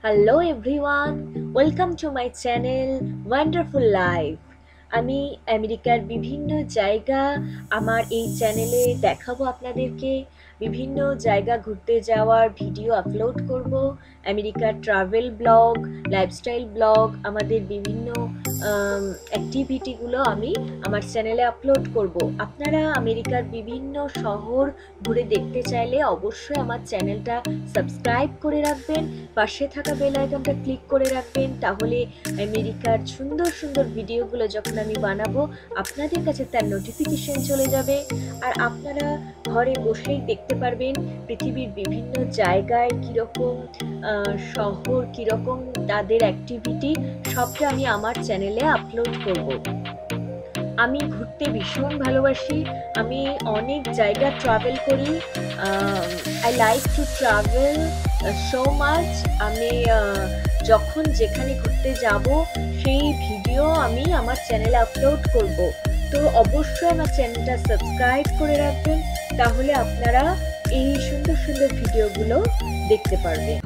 Hello everyone, welcome to my channel wonderful life. আমি আমেরিকার বিভিন্ন জায়গা আমার এই চ্যানেলে দেখাবো আপনাদেরকে। বিভিন্ন জায়গা ঘুরতে যাওয়ার ভিডিও আপলোড করব। আমেরিকার ট্রাভেল ব্লগ, লাইফস্টাইল ব্লগ, আমাদের বিভিন্ন অ্যাক্টিভিটিগুলো আমি আমার চ্যানেলে আপলোড করব। আপনারা আমেরিকার বিভিন্ন শহর ঘুরে দেখতে চাইলে অবশ্যই আমার চ্যানেলটা সাবস্ক্রাইব করে রাখবেন, পাশে থাকা বেল আইকনটা ক্লিক করে রাখবেন। তাহলে আমেরিকার সুন্দর সুন্দর ভিডিওগুলো যখন আমি বানাবো আপনাদের কাছে তার নোটিফিকেশন চলে যাবে, আর আপনারা ঘরে বসেই দেখতে পারবেন পৃথিবীর বিভিন্ন জায়গায় কীরকম শহর, কীরকম তাদের অ্যাক্টিভিটি, সবটা আমি আমার চ্যানেলে আপলোড করব। আমি ঘুরতে ভীষণ ভালোবাসি, আমি অনেক জায়গা ট্রাভেল করি। I like to travel so much. আমি যখন যেখানে ঘুরতে যাব সেই ভিডিও আমি আমার চ্যানেলে আপলোড করব। তো অবশ্যই আমার চ্যানেলটা সাবস্ক্রাইব করে রাখবেন, তাহলে আপনারা এই সুন্দর সুন্দর ভিডিওগুলো দেখতে পারবেন।